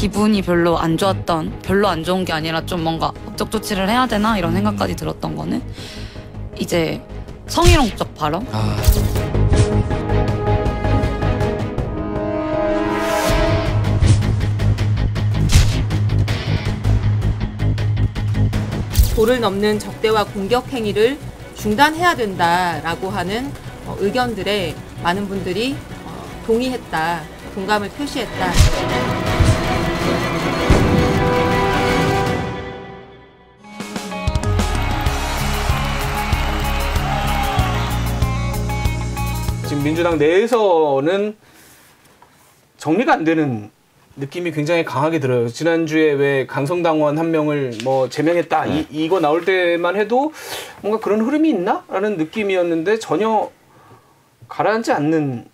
기분이 별로 안 좋았던, 별로 안 좋은 게 아니라 좀 뭔가 법적 조치를 해야 되나 이런 생각까지 들었던 거는 이제 성희롱적 발언. 도를 넘는 적대와 공격 행위를 중단해야 된다라고 하는 의견들에 많은 분들이 동의했다, 공감을 표시했다. 지금 민주당 내에서는 정리가 안 되는 느낌이 굉장히 강하게 들어요. 지난주에 왜 강성당원 한 명을 뭐 제명했다 이거 나올 때만 해도 뭔가 그런 흐름이 있나? 라는 느낌이었는데 전혀 가라앉지 않는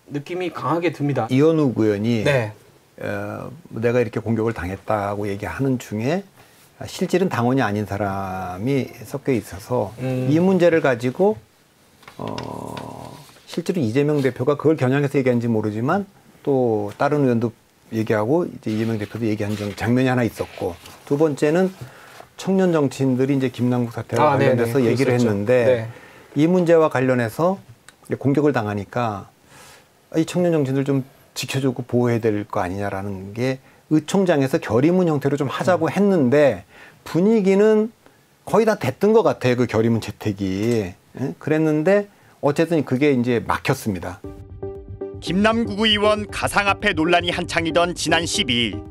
느낌이 강하게 듭니다. 이현욱 의원이 네. 내가 이렇게 공격을 당했다고 얘기하는 중에 실질은 당원이 아닌 사람이 섞여 있어서 이 문제를 가지고 실제로 이재명 대표가 그걸 겨냥해서 얘기한지 모르지만 또 다른 의원도 얘기하고 이제 이재명 대표도 얘기한 장면이 하나 있었고, 두 번째는 청년 정치인들이 이제 김남국 사태와 관련돼서 네네, 얘기를 그랬었죠. 했는데 네. 이 문제와 관련해서 공격을 당하니까 이 청년 정치인들 좀 지켜주고 보호해야 될 거 아니냐라는 게 의총장에서 결의문 형태로 좀 하자고 했는데 분위기는 거의 다 됐던 것 같아요. 그 결의문 채택이. 그랬는데 어쨌든 그게 이제 막혔습니다. 김남국 의원 가상화폐 논란이 한창이던 지난 12일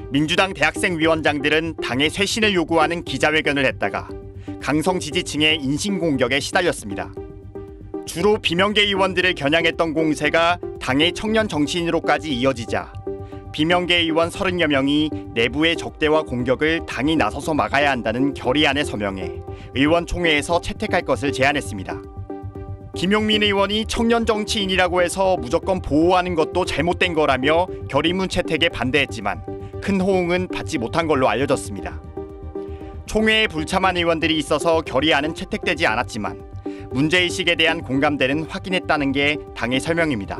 민주당 대학생위원장들은 당의 쇄신을 요구하는 기자회견을 했다가 강성 지지층의 인신공격에 시달렸습니다. 주로 비명계 의원들을 겨냥했던 공세가 당의 청년 정치인으로까지 이어지자 비명계 의원 30여 명이 내부의 적대와 공격을 당이 나서서 막아야 한다는 결의안에 서명해 의원총회에서 채택할 것을 제안했습니다. 김용민 의원이 청년 정치인이라고 해서 무조건 보호하는 것도 잘못된 거라며 결의문 채택에 반대했지만 큰 호응은 받지 못한 걸로 알려졌습니다. 총회에 불참한 의원들이 있어서 결의안은 채택되지 않았지만 문제의식에 대한 공감대는 확인했다는 게 당의 설명입니다.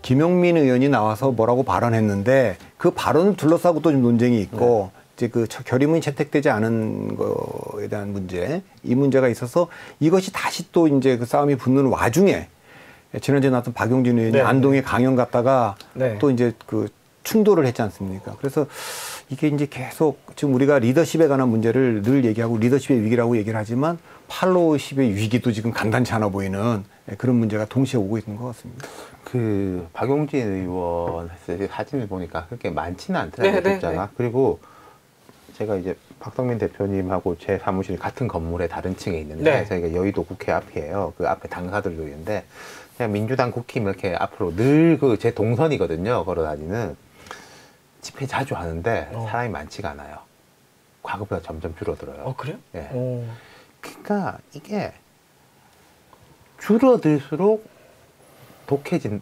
김용민 의원이 나와서 뭐라고 발언했는데 그 발언을 둘러싸고 또 좀 논쟁이 있고 이제 그 결의문이 채택되지 않은 거에 대한 문제, 이 문제가 있어서 이것이 다시 또 이제 그 싸움이 붙는 와중에 지난주에 나왔던 박용진 의원이 안동에 강연 갔다가 또 이제 그 충돌을 했지 않습니까? 그래서 이게 이제 계속 지금 우리가 리더십에 관한 문제를 늘 얘기하고 리더십의 위기라고 얘기를 하지만 팔로우십의 위기도 지금 간단치 않아 보이는 그런 문제가 동시에 오고 있는 것 같습니다. 그 박용진 의원 사진을 보니까 그렇게 많지는 않더라고요, 숫자가. 그리고 제가 이제 박성민 대표님하고 제 사무실이 같은 건물에 다른 층에 있는데 저희가 여의도 국회 앞이에요. 그 앞에 당사들도 있는데 그냥 민주당 국힘 이렇게 앞으로 늘 그 제 동선이거든요. 걸어다니는. 집회 자주 하는데 사람이 많지가 않아요. 과거보다 점점 줄어들어요. 그래요? 예. 그러니까 이게 줄어들수록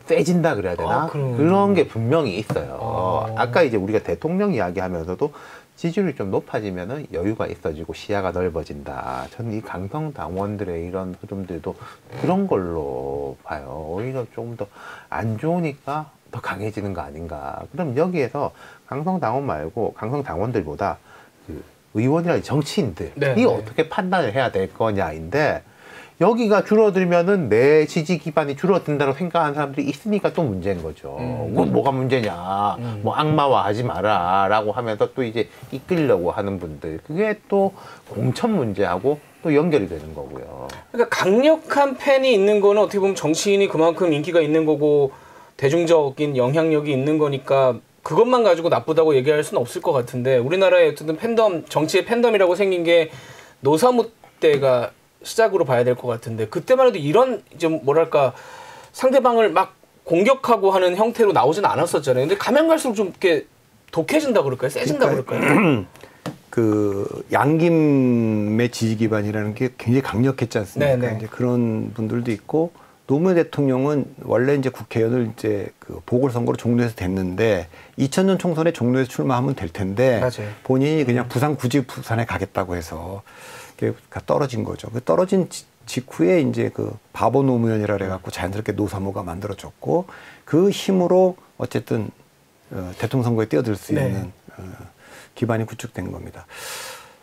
세진다 그래야 되나? 그런 게 분명히 있어요. 아까 이제 우리가 대통령 이야기하면서도 지지율이 좀 높아지면은 여유가 있어지고 시야가 넓어진다. 저는 이 강성 당원들의 이런 흐름들도 그런 걸로 봐요. 오히려 조금 더 안 좋으니까 더 강해지는 거 아닌가. 그럼 여기에서 강성 당원 말고 강성 당원들보다 그 의원이나 정치인들이 어떻게 판단을 해야 될 거냐인데 여기가 줄어들면은 내 지지 기반이 줄어든다고 생각하는 사람들이 있으니까 또 문제인 거죠. 그건 뭐가 문제냐. 뭐 악마화 하지 마라. 라고 하면서 또 이제 이끌려고 하는 분들. 그게 또 공천 문제하고 또 연결이 되는 거고요. 그러니까 강력한 팬이 있는 거는 어떻게 보면 정치인이 그만큼 인기가 있는 거고 대중적인 영향력이 있는 거니까 그것만 가지고 나쁘다고 얘기할 수는 없을 것 같은데 우리나라의 어쨌든 팬덤, 정치의 팬덤이라고 생긴 게 노사모 때가 시작으로 봐야 될 것 같은데 그때만 해도 이런 좀 뭐랄까 상대방을 막 공격하고 하는 형태로 나오지는 않았었잖아요. 근데 가면 갈수록 좀 이렇게 독해진다 그럴까요? 세진다 그럴까요? 그 양김의 지지 기반이라는 게 굉장히 강력했지 않습니까? 이제 그런 분들도 있고 노무현 대통령은 원래 이제 국회의원을 이제 그 보궐선거로 종로에서 됐는데 2000년 총선에 종로에서 출마하면 될 텐데 본인이 그냥 굳이 부산에 가겠다고 해서 떨어진 거죠. 그 떨어진 직후에 이제 그 바보 노무현이라 그래갖고 자연스럽게 노사모가 만들어졌고 그 힘으로 어쨌든 대통령 선거에 뛰어들 수 네. 있는 기반이 구축된 겁니다.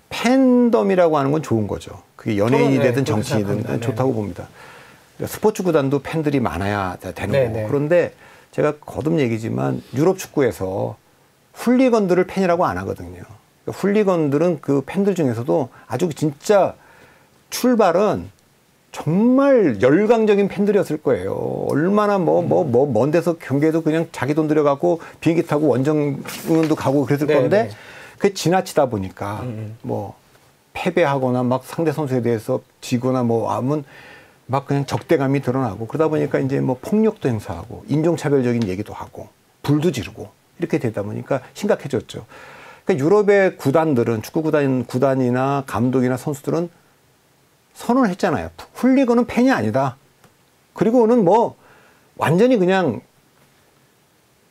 팬덤이라고 하는 건 좋은 거죠. 그게 연예인이 저는, 되든 그렇게 정치인이든 생각합니다. 좋다고 봅니다. 스포츠 구단도 팬들이 많아야 되는 네, 거고. 네. 그런데 제가 거듭 얘기지만 유럽 축구에서 훌리건들을 팬이라고 안 하거든요. 그러니까 훌리건들은 그 팬들 중에서도 아주 진짜 출발은 정말 열광적인 팬들이었을 거예요. 얼마나 먼 데서 경기에도 그냥 자기 돈 들여갖고 비행기 타고 원정 응원도 가고 그랬을 네, 건데 네. 그게 지나치다 보니까 뭐 패배하거나 막 상대 선수에 대해서 지거나 뭐 하면 막 그냥 적대감이 드러나고 그러다 보니까 이제 뭐 폭력도 행사하고 인종차별적인 얘기도 하고 불도 지르고 이렇게 되다 보니까 심각해졌죠. 그러니까 유럽의 구단들은 축구 구단이나 감독이나 선수들은 선언을 했잖아요. 훌리건은 팬이 아니다. 그리고는 뭐 완전히 그냥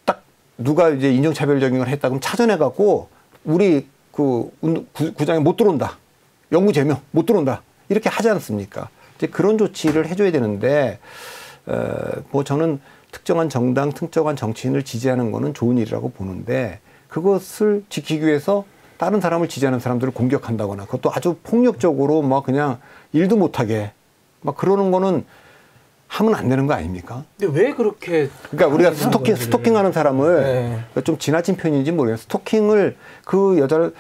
딱 누가 이제 인종차별적인 걸 했다 그럼 찾아내갖고 우리 그 구장에 못 들어온다. 영구 제명 못 들어온다. 이렇게 하지 않습니까? 이제 그런 조치를 해줘야 되는데 뭐 저는 특정한 정당, 특정한 정치인을 지지하는 거는 좋은 일이라고 보는데 그것을 지키기 위해서 다른 사람을 지지하는 사람들을 공격한다거나 그것도 아주 폭력적으로 막 그냥 일도 못하게 막 그러는 거는 하면 안 되는 거 아닙니까? 근데 왜 그렇게 그러니까 우리가 스토킹하는 사람을 네. 좀 지나친 표현인지 모르겠어요. 스토킹을 그 여자를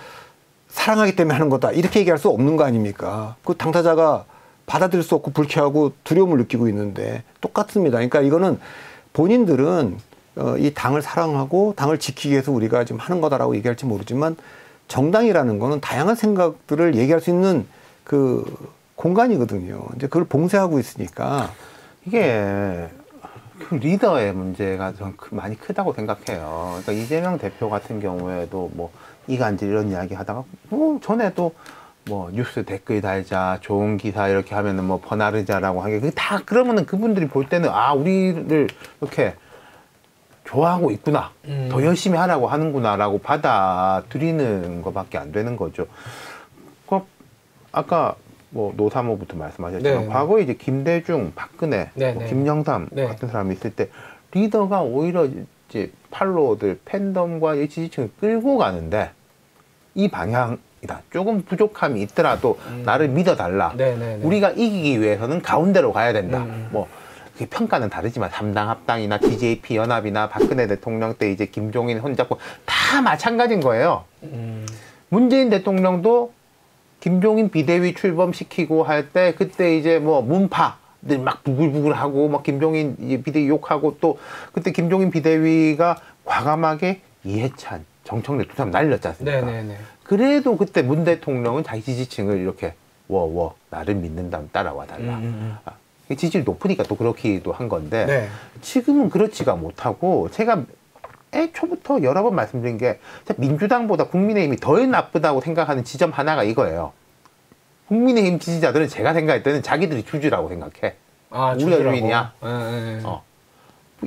사랑하기 때문에 하는 거다 이렇게 얘기할 수 없는 거 아닙니까? 그 당사자가 받아들일 수 없고 불쾌하고 두려움을 느끼고 있는데 똑같습니다. 그러니까 이거는 본인들은 이 당을 사랑하고 당을 지키기 위해서 우리가 지금 하는 거다라고 얘기할지 모르지만 정당이라는 거는 다양한 생각들을 얘기할 수 있는 그 공간이거든요. 이제 그걸 봉쇄하고 있으니까 이게 그 리더의 문제가 좀 많이 크다고 생각해요. 그러니까 이재명 대표 같은 경우에도 뭐 이간질 이런 이야기 하다가 뭐 전에도 뭐 뉴스 댓글 달자 좋은 기사 이렇게 하면은 뭐 버나르자라고 하게 그게 다 그러면은 그분들이 볼 때는 아 우리를 이렇게 좋아하고 있구나 더 열심히 하라고 하는구나라고 받아들이는 것밖에 안 되는 거죠. 아까 뭐 노사모부터 말씀하셨지만 네. 과거에 이제 김대중, 박근혜, 네, 뭐 네. 김영삼 네. 같은 사람이 있을 때 리더가 오히려 이제 팔로워들 팬덤과 이 지지층을 끌고 가는데 이 방향이다. 조금 부족함이 있더라도 나를 믿어달라. 네, 네, 네. 우리가 이기기 위해서는 가운데로 가야 된다. 뭐 그 평가는 다르지만 3당 합당이나 DJP 연합이나 박근혜 대통령 때 이제 김종인 혼잡고 다 마찬가지인 거예요. 문재인 대통령도 김종인 비대위 출범시키고 할 때 그때 이제 뭐 문파들 막 부글부글하고 막 김종인 비대위 욕하고 또 그때 김종인 비대위가 과감하게 이해찬, 정청래 두 사람 날렸지 않습니까? 네네네. 그래도 그때 문 대통령은 자기 지지층을 이렇게 나를 믿는다면 따라와 달라. 지지율이 높으니까 또 그렇기도 한 건데 네. 지금은 그렇지가 못하고 제가 애초부터 여러 번 말씀드린 게 민주당보다 국민의힘이 덜 나쁘다고 생각하는 지점 하나가 이거예요. 국민의힘 지지자들은 제가 생각할 때는 자기들이 주주라고 생각해. 아, 우리가 주주라고? 주인이야. 네.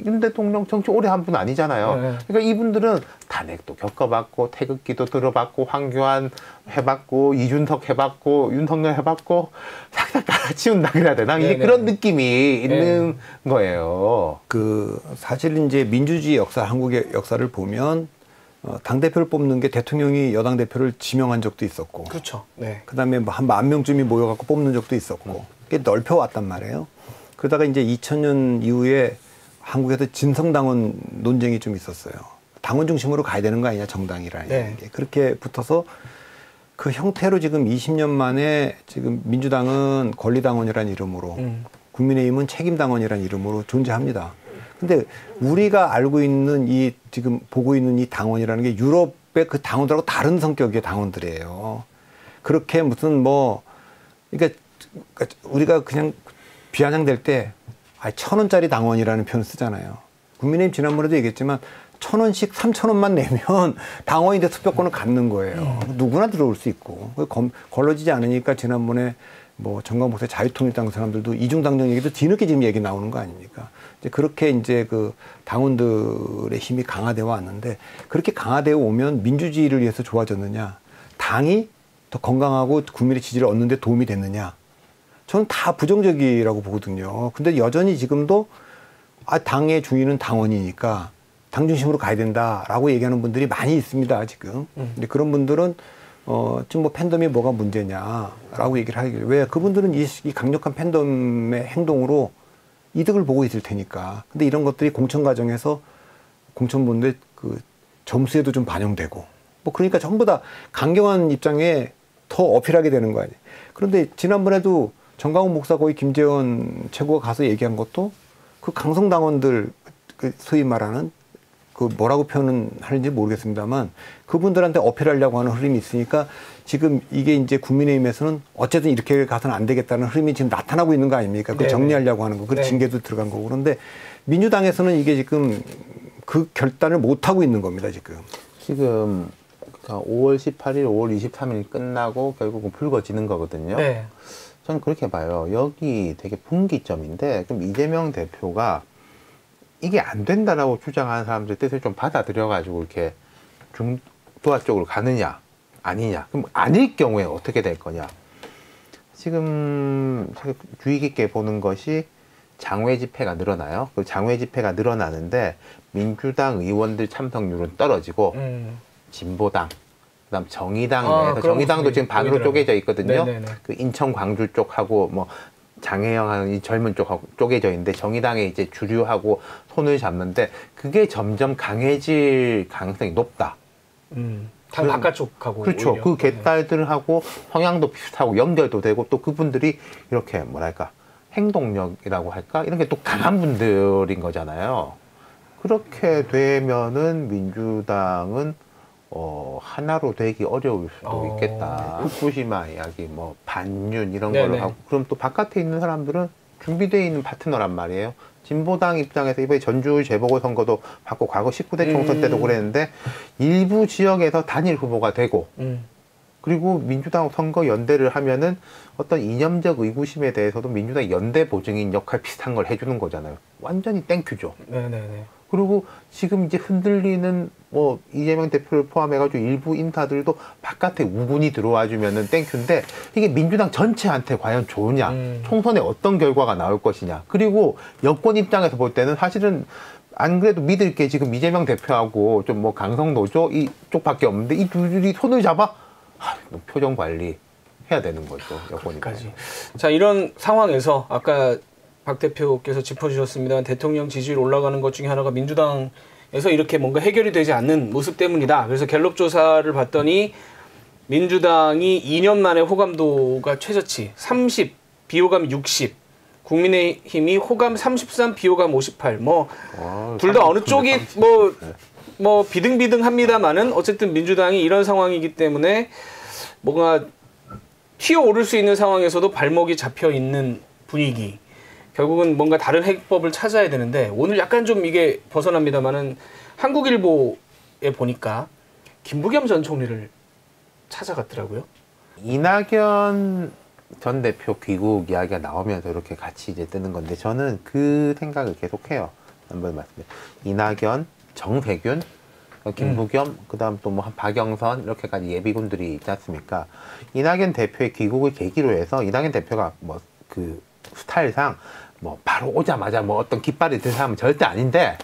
윤 대통령 정치 오래 한 분 아니잖아요. 네. 그러니까 이분들은 탄핵도 겪어봤고 태극기도 들어봤고 황교안 해봤고 이준석 해봤고 윤석열 해봤고 싹싹 갈아치운다 그래야 되나? 이게 네, 네. 그런 느낌이 있는 거예요. 그 사실 이제 민주주의 역사, 한국의 역사를 보면 당 대표를 뽑는 게 대통령이 여당 대표를 지명한 적도 있었고, 그렇죠. 네. 그다음에 뭐 한 10,000명쯤이 모여갖고 뽑는 적도 있었고, 꽤 넓혀왔단 말이에요. 그러다가 이제 2000년 이후에 한국에서 진성당원 논쟁이 좀 있었어요. 당원 중심으로 가야 되는 거 아니냐, 정당이라는 네. 게. 그렇게 붙어서 그 형태로 지금 20년 만에 지금 민주당은 권리당원이라는 이름으로, 국민의힘은 책임당원이라는 이름으로 존재합니다. 근데 우리가 알고 있는 이 지금 보고 있는 이 당원이라는 게 유럽의 그 당원들하고 다른 성격의 당원들이에요. 그렇게 무슨 뭐, 그러니까 우리가 그냥 비아냥될 때 1,000원짜리 당원이라는 표현을 쓰잖아요. 국민의힘 지난번에도 얘기했지만 1,000원씩 3,000원만 내면 당원인데 투표권을 갖는 거예요. 누구나 들어올 수 있고. 걸러지지 않으니까 지난번에 뭐 정광복사 자유통일당 사람들도 이중당정 얘기도 뒤늦게 지금 얘기 나오는 거 아닙니까? 이제 그렇게 이제 그 당원들의 힘이 강화되어 왔는데 그렇게 강화되어 오면 민주주의를 위해서 좋아졌느냐? 당이 더 건강하고 국민의 지지를 얻는 데 도움이 됐느냐? 저는 다 부정적이라고 보거든요. 근데 여전히 지금도 당의 주인은 당원이니까 당 중심으로 가야 된다라고 얘기하는 분들이 많이 있습니다, 지금. 근데 그런 분들은 지금 뭐 팬덤이 뭐가 문제냐라고 얘기를 하길. 왜 그분들은 이 강력한 팬덤의 행동으로 이득을 보고 있을 테니까. 근데 이런 것들이 공천 과정에서 공천분들 그 점수에도 좀 반영되고. 뭐 그러니까 전부 다 강경한 입장에 더 어필하게 되는 거 아니에요. 그런데 지난번에도 정강훈 목사 거의 김재원 최고가 가서 얘기한 것도 그 강성당원들 그 소위 말하는 그 뭐라고 표현은 하는지 모르겠습니다만 그분들한테 어필하려고 하는 흐름이 있으니까 지금 이게 이제 국민의힘에서는 어쨌든 이렇게 가서는 안 되겠다는 흐름이 지금 나타나고 있는 거 아닙니까? 그걸 정리하려고 하는 거. 그 징계도 들어간 거고. 그런데 민주당에서는 이게 지금 그 결단을 못 하고 있는 겁니다, 지금. 지금 5월 18일, 5월 23일 끝나고 결국은 불거지는 거거든요. 네. 저는 그렇게 봐요. 여기 되게 분기점인데 그럼 이재명 대표가 이게 안 된다라고 주장하는 사람들 뜻을 좀 받아들여가지고 이렇게 중도화 쪽으로 가느냐 아니냐. 그럼 아닐 경우에 어떻게 될 거냐. 지금 주의 깊게 보는 것이 장외 집회가 늘어나요. 그 장외 집회가 늘어나는데 민주당 의원들 참석률은 떨어지고 진보당, 그다음 정의당 내에서 정의당도 지금 반으로 쪼개져 있거든요. 네네네. 그 인천 광주 쪽하고 뭐 장혜영 이 젊은 쪽하고 쪼개져 있는데 정의당에 이제 주류하고 손을 잡는데 그게 점점 강해질 가능성이 높다. 당 바깥쪽하고 그렇죠. 오히려. 그 개딸들하고 성향도 비슷하고 연결도 되고 또 그분들이 이렇게 뭐랄까 행동력이라고 할까 이런 게 또 강한 분들인 거잖아요. 그렇게 되면은 민주당은 하나로 되기 어려울 수도 있겠다. 후쿠시마 이야기, 뭐 반윤 이런 걸로 하고 그럼 또 바깥에 있는 사람들은 준비되어 있는 파트너란 말이에요. 진보당 입장에서 이번에 전주 재보궐선거도 받고 과거 19대 총선 때도 그랬는데 일부 지역에서 단일 후보가 되고 그리고 민주당 선거 연대를 하면은 어떤 이념적 의구심에 대해서도 민주당 연대 보증인 역할 비슷한 걸 해주는 거잖아요. 완전히 땡큐죠. 네네네. 그리고 지금 이제 흔들리는 뭐 이재명 대표를 포함해가지고 일부 인사들도 바깥에 우군이 들어와주면은 땡큐인데 이게 민주당 전체한테 과연 좋으냐, 총선에 어떤 결과가 나올 것이냐. 그리고 여권 입장에서 볼 때는 사실은 안 그래도 믿을 게 지금 이재명 대표하고 좀 뭐 강성노조 이쪽밖에 없는데 이 둘이 손을 잡아 표정 관리 해야 되는 거죠, 여권까지. 자, 이런 상황에서 아까 박 대표께서 짚어주셨습니다. 대통령 지지율 올라가는 것 중에 하나가 민주당에서 이렇게 뭔가 해결이 되지 않는 모습 때문이다. 그래서 갤럽 조사를 봤더니 민주당이 2년 만에 호감도가 최저치 30, 비호감 60, 국민의힘이 호감 33, 비호감 58. 뭐 둘 다 어느 쪽이 뭐 비등비등합니다만은 어쨌든 민주당이 이런 상황이기 때문에 뭔가 튀어오를 수 있는 상황에서도 발목이 잡혀 있는 분위기. 결국은 뭔가 다른 해법을 찾아야 되는데 오늘 약간 좀 이게 벗어납니다만은 한국일보에 보니까 김부겸 전 총리를 찾아갔더라고요. 이낙연 전 대표 귀국 이야기가 나오면서 이렇게 같이 이제 뜨는 건데 저는 그 생각을 계속해요. 한번 말씀드려요. 이낙연, 정세균, 김부겸, 그다음 또 뭐 박영선 이렇게까지 예비군들이 있지 않습니까? 이낙연 대표의 귀국을 계기로 해서 이낙연 대표가 뭐 그 스타일상 뭐 바로 오자마자 뭐 어떤 깃발을 든 사람은 절대 아닌데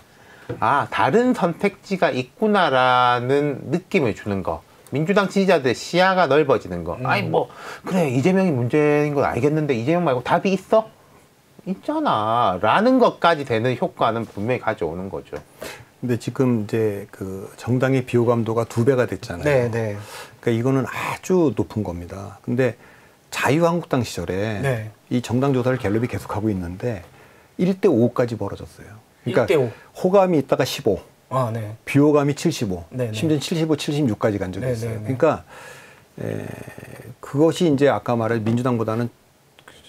다른 선택지가 있구나라는 느낌을 주는 거. 민주당 지지자들의 시야가 넓어지는 거. 아니 뭐 그래 이재명이 문제인 건 알겠는데 이재명 말고 답이 있어? 있잖아 라는 것까지 되는 효과는 분명히 가져오는 거죠. 근데 지금 이제 그 정당의 비호감도가 2배가 됐잖아요. 네. 그러니까 이거는 아주 높은 겁니다. 근데 자유한국당 시절에 이 정당 조사를 갤럽이 계속하고 있는데 1대5까지 벌어졌어요. 그러니까 1대5. 호감이 있다가 15, 네. 비호감이 75, 네네. 심지어 75, 76까지 간 적이 있어요. 네네네. 그러니까 그것이 이제 아까 말한 민주당보다는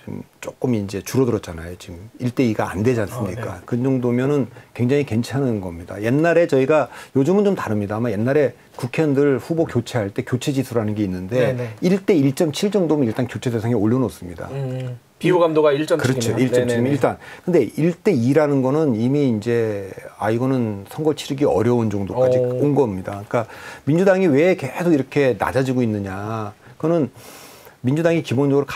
좀 조금 이제 줄어들었잖아요. 지금 1대2가 안 되지 않습니까? 네. 그 정도면은 굉장히 괜찮은 겁니다. 옛날에 저희가 요즘은 좀 다릅니다만 옛날에 국회의원들 후보 교체할 때 교체 지수라는 게 있는데 네네. 1대 1.7 정도면 일단 교체 대상에 올려놓습니다. 비호감도가 1.7이면 그렇죠. 1.7이면 일단. 근데 1대 2라는 거는 이미 이제 이거는 선거 치르기 어려운 정도까지 온 겁니다. 그러니까 민주당이 왜 계속 이렇게 낮아지고 있느냐? 그거는 민주당이 기본적으로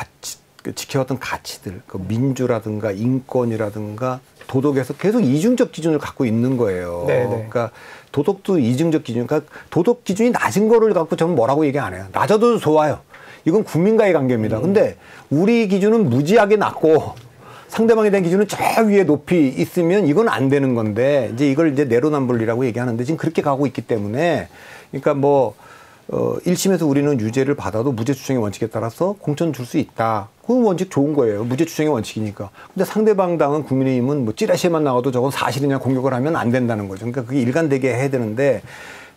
지켜왔던 가치들, 그 민주라든가 인권이라든가 도덕에서 계속 이중적 기준을 갖고 있는 거예요. 네네. 그러니까 도덕도 이중적 기준, 그러니까 도덕 기준이 낮은 거를 갖고 저는 뭐라고 얘기 안 해요. 낮아도 좋아요. 이건 국민과의 관계입니다. 근데 우리 기준은 무지하게 낮고 상대방에 대한 기준은 저 위에 높이 있으면 이건 안 되는 건데 이제 이걸 이제 내로남불이라고 얘기하는데 지금 그렇게 가고 있기 때문에 그러니까 뭐 1심에서 우리는 유죄를 받아도 무죄 추정의 원칙에 따라서 공천 줄 수 있다. 그 원칙 좋은 거예요. 무죄 추정의 원칙이니까. 근데 상대방 당은 국민의힘은 뭐 찌라시에만 나와도 저건 사실이냐 공격을 하면 안 된다는 거죠. 그러니까 그게 일관되게 해야 되는데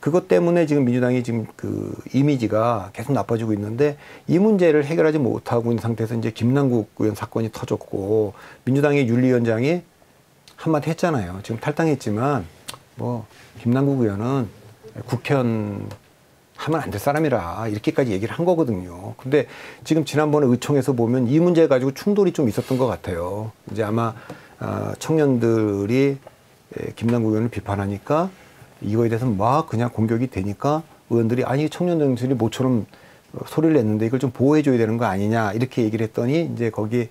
그것 때문에 지금 민주당이 지금 그 이미지가 계속 나빠지고 있는데 이 문제를 해결하지 못하고 있는 상태에서 이제 김남국 의원 사건이 터졌고 민주당의 윤리위원장이 한마디 했잖아요. 지금 탈당했지만 뭐 김남국 의원은 국현 하면 안 될 사람이라 이렇게까지 얘기를 한 거거든요. 근데 지금 지난번에 의총에서 보면 이 문제 가지고 충돌이 좀 있었던 것 같아요. 이제 아마 청년들이 김남국 의원을 비판하니까 이거에 대해서 막 그냥 공격이 되니까 의원들이 아니 청년들이 모처럼 소리를 냈는데 이걸 좀 보호해줘야 되는 거 아니냐 이렇게 얘기를 했더니 이제 거기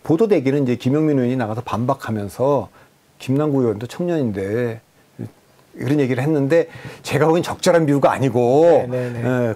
보도되기는 이제 김용민 의원이 나가서 반박하면서 김남국 의원도 청년인데 그런 얘기를 했는데 제가 보기엔 적절한 비유가 아니고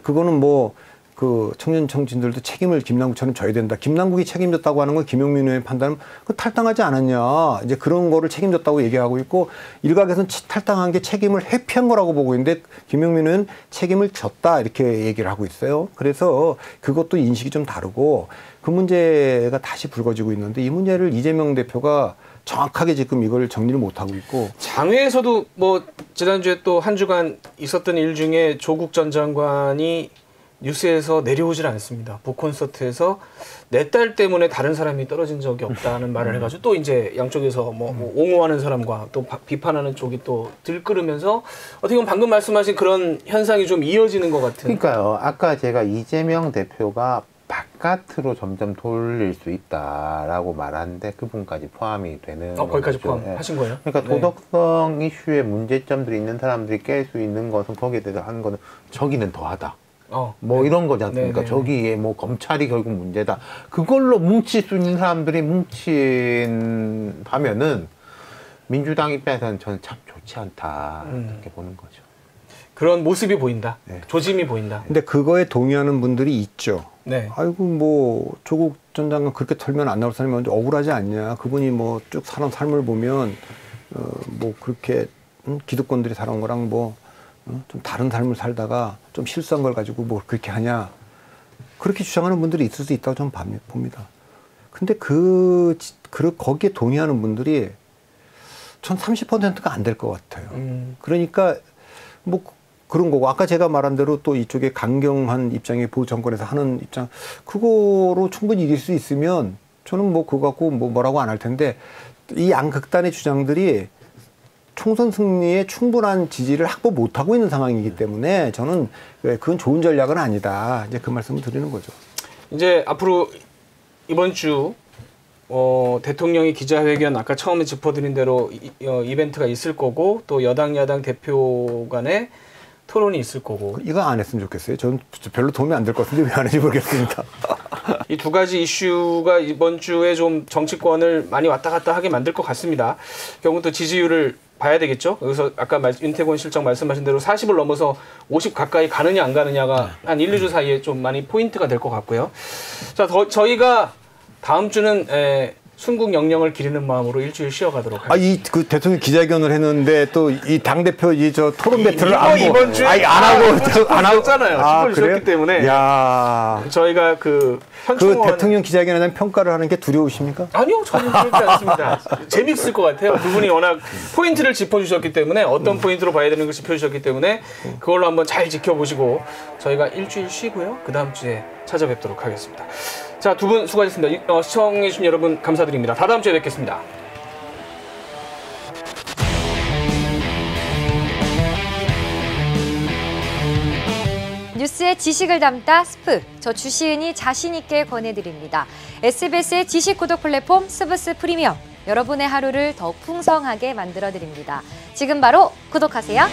그거는 뭐 그 청년 청진들도 책임을 김남국처럼 져야 된다. 김남국이 책임졌다고 하는 건 김용민 의원의 판단은 그 탈당하지 않았냐. 이제 그런 거를 책임졌다고 얘기하고 있고 일각에서는 탈당한 게 책임을 회피한 거라고 보고 있는데 김용민 의원은 책임을 졌다 이렇게 얘기를 하고 있어요. 그래서 그것도 인식이 좀 다르고 그 문제가 다시 불거지고 있는데 이 문제를 이재명 대표가 정확하게 지금 이걸 정리를 못하고 있고 장외에서도 뭐 지난주에 또 한 주간 있었던 일 중에 조국 전 장관이 뉴스에서 내려오질 않습니다. 북콘서트에서 내 딸 때문에 다른 사람이 떨어진 적이 없다는 말을 해가지고 또 이제 양쪽에서 뭐 옹호하는 사람과 또 비판하는 쪽이 또 들끓으면서 어떻게 보면 방금 말씀하신 그런 현상이 좀 이어지는 것 같은. 그러니까요. 아까 제가 이재명 대표가 바깥으로 점점 돌릴 수 있다라고 말하는데 그분까지 포함이 되는 거기까지 거죠. 포함하신 거예요? 그러니까 도덕성 이슈에 문제점들이 있는 사람들이 깰 수 있는 것은 거기에 대해서 하는 거는 저기는 더하다. 뭐 이런 거지 않습니까? 저기에 뭐 검찰이 결국 문제다. 그걸로 뭉칠 수 있는 사람들이 뭉친하면은 민주당 입장에서는 저는 참 좋지 않다 이렇게 보는 거죠. 그런 모습이 보인다. 네. 조짐이 보인다. 근데 그거에 동의하는 분들이 있죠. 네. 아이고 뭐 조국 전 장관 그렇게 털면 안 나올 사람이 억울하지 않냐. 그분이 뭐 쭉 살아온 삶을 보면 뭐 그렇게 기득권들이 살아온 거랑 뭐 좀 다른 삶을 살다가 좀 실수한 걸 가지고 뭐 그렇게 하냐. 그렇게 주장하는 분들이 있을 수 있다고 저는 봅니다. 근데 거기에 동의하는 분들이 전 30%가 안 될 것 같아요. 그러니까 뭐 그런 거고 아까 제가 말한 대로 또 이쪽에 강경한 입장의 보수 정권에서 하는 입장 그거로 충분히 이길 수 있으면 저는 뭐 그거 갖고 뭐라고 안 할 텐데 이 양극단의 주장들이 총선 승리에 충분한 지지를 확보 못하고 있는 상황이기 때문에 저는 그건 좋은 전략은 아니다. 이제 그 말씀을 드리는 거죠. 이제 앞으로 이번 주 대통령이 기자회견 아까 처음에 짚어드린 대로 이벤트가 있을 거고 또 여당 야당 대표 간의 토론이 있을 거고 이거 안 했으면 좋겠어요. 저는 별로 도움이 안 될 것 같은데 왜 안 했는지 모르겠습니다. 이 두 가지 이슈가 이번 주에 좀 정치권을 많이 왔다 갔다 하게 만들 것 같습니다. 결국은 또 지지율을 봐야 되겠죠. 여기서 아까 윤태곤 실장 말씀하신 대로 40을 넘어서 50 가까이 가느냐 안 가느냐가 한 1, 2주 사이에 좀 많이 포인트가 될 것 같고요. 자, 저희가 다음 주는 순국 영령을 기리는 마음으로 일주일 쉬어가도록 하겠습니다. 그 대통령 기자회견을 했는데 또 이 당대표 저 토론 배틀을 이번 주에 안 하고 쉬었기 때문에 야. 저희가 그 대통령 기자회견에 대한 평가를 하는 게 두려우십니까? 아니요, 저는 그렇지 않습니다. 재밌을 것 같아요. 두 분이 워낙 포인트를 짚어주셨기 때문에 어떤 포인트로 봐야 되는 걸 짚어주셨기 때문에 그걸로 한번 잘 지켜보시고 저희가 일주일 쉬고요. 그 다음 주에 찾아뵙도록 하겠습니다. 자, 두 분 수고하셨습니다. 시청해주신 여러분 감사드립니다. 다음 주에 뵙겠습니다. 뉴스의 지식을 담다 스프, 저 주시은이 자신있게 권해드립니다. SBS의 지식 구독 플랫폼 스브스 프리미엄, 여러분의 하루를 더 풍성하게 만들어드립니다. 지금 바로 구독하세요.